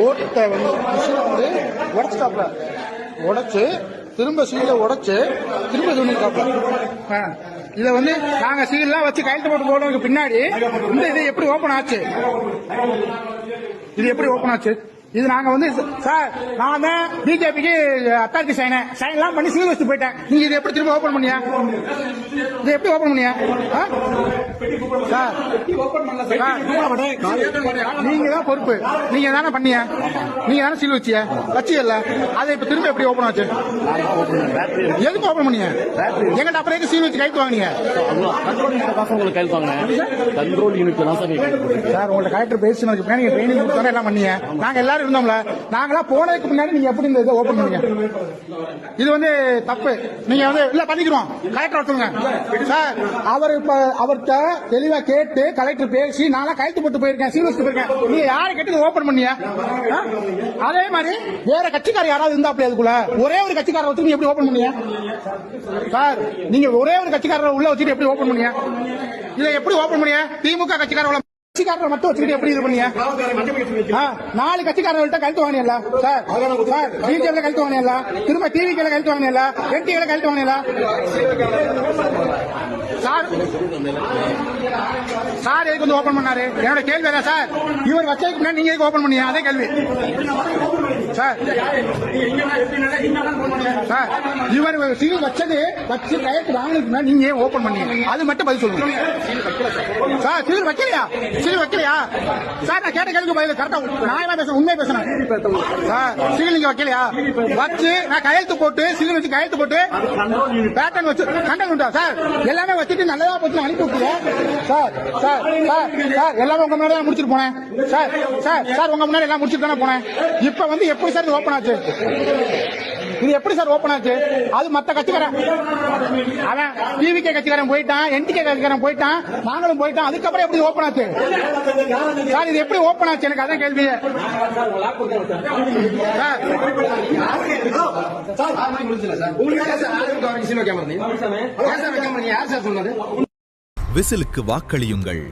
ஓட்டை வந்து வந்து உடச்சிட்டாப்ல, உடைச்சு திரும்ப சீலை உடைச்சு திரும்ப துணிக்காப்ல. இதை வந்து நாங்க சீல்லாம் வச்சு கையெழுத்து போட்டு போடுறதுக்கு பின்னாடி இந்த இது எப்படி ஓபன் ஆச்சு? இது எப்படி ஓபன் ஆச்சு? இது நாங்க வந்து சார் நான் தான் பிஜேபிக்கு அத்தாரிட்டி சைன்லாம் பண்ணி சீல் வச்சு போயிட்டேன். நீங்க இது எப்படி திரும்ப ஓபன் பண்ணியா? இது எப்படி ஓபன் பண்ணியா? சார் நீங்க தான் பொறுப்பு, நீங்க தானே பண்ணிய, நீங்க தானே சீல் வச்சிய வச்சியல்ல, அதை இப்ப திரும்ப எப்படி ஓபன் ஆச்சு? எதுக்கு ஓபன் பண்ணிய? எங்கிட்ட அப்புறம் சீல் வச்சு கைத்து வாங்கினீங்க சார்? உங்கள்ட்ட கலெக்டர் பேசினதுக்கு பின்னாடி நீங்க ட்ரைனிங் கொடுத்தா எல்லாம் பண்ணீங்க. நாங்க எல்லாரும் இருந்தோம்ல, நாங்களா போனதுக்கு முன்னாடி நீங்க எப்படி இந்த இதை ஓபன் பண்ணீங்க? இது வந்து தப்பு. நீங்க வந்து இல்ல பண்ணிக்கிறோம், கலெக்டர் சொல்லுங்க சார். அவர் இப்ப அவர்கிட்ட தெளிவா கேட்டு கலெக்டர் பேசி நானா கைத்து போட்டு போயிருக்கேன், சீல் வச்சு போயிருக்கேன். நீங்க யாரை கேட்டு ஓபன் பண்ணியா? அதே மாதிரி வேற கட்சிக்காரர் யாராவது இருந்தா அப்படி அதுக்குள்ள ஒரே ஒரு கட்சிக்காரர் வச்சு எப்படி ஓபன் பண்ணியா சார்? நீங்க ஒரே ஒரு கட்சிக்காரர் உள்ள வச்சுட்டு எப்படி ஓபன் பண்ணியா? இதை எப்படி ஓபன் பண்ணியா? திமுக கட்சிக்காரர் மட்டும் வச்சுக்கிட்டு எப்படி இது பண்ணியா? 4 கட்சிக்காரர்கள்ட்ட கழுத்து வாங்கினல சார். சார் பிஜேபியில கழுத்து வாங்கினல, திரும்ப டிவிக்கில கழுத்து வாங்கினல, என்டிவில கழுத்து வாங்கினல சார். சார் எதுக்கு வந்து ஓபன் பண்ணாரு? என்னோட கேள்வி வேற சார். இவர் வச்சதுக்கு முன்னாடி நீங்க எதுக்கு ஓபன் பண்ணீங்க? அதே கேள்வி சார். சார் இவர் சீல் வச்சது வச்சு கையெழுத்து வாங்கினதுக்கு முன்னாடி நீங்க ஏன் ஓபன் பண்ணீங்க? அது மட்டும் பதில் சொல்லுங்க சார். சீல் வைக்கலையா? சீல் வைக்கலையா சார்? நான் கேட்ட கேள்விக்கு பதில் கரெக்டா நியாயமா பேசணும், உண்மையை பேசணும் சார். சீல் நீங்க வைக்கலையா? வச்சு நான் கையெழுத்து போட்டு சீல் வச்சு கையெழுத்து போட்டு பேட்டர்ன் வச்சு கண்டென்ட் உண்டா சார்? எல்லாமே வச்சுட்டு நல்லதா போச்சு அனுப்பி விட்டுங்க சார். சார் சார் சார் எல்லாமே உங்க முன்னாடி முடிச்சுட்டு போனேன் சார். சார் சார் உங்க முன்னாடி எல்லாம் முடிச்சுட்டு தானே போனேன். இப்ப வந்து எப்படி சார் இது ஓபன் ஆச்சு? இது எப்படி சார் ஓபன் ஆச்சு? அது மத்த கட்சிக்காரன், அவன் டிவிகே கட்சிக்காரன் போயிட்டான், என்டிகே கட்சிக்காரன் போயிட்டான், நாங்களும் போயிட்டான். அதுக்கப்புறம் எப்படி ஓபன் ஆச்சு சார்? இது எப்படி ஓபன் ஆச்சு? எனக்கு அதான் கேள்வி விசிலுக்கு வாக்களியுங்கள்.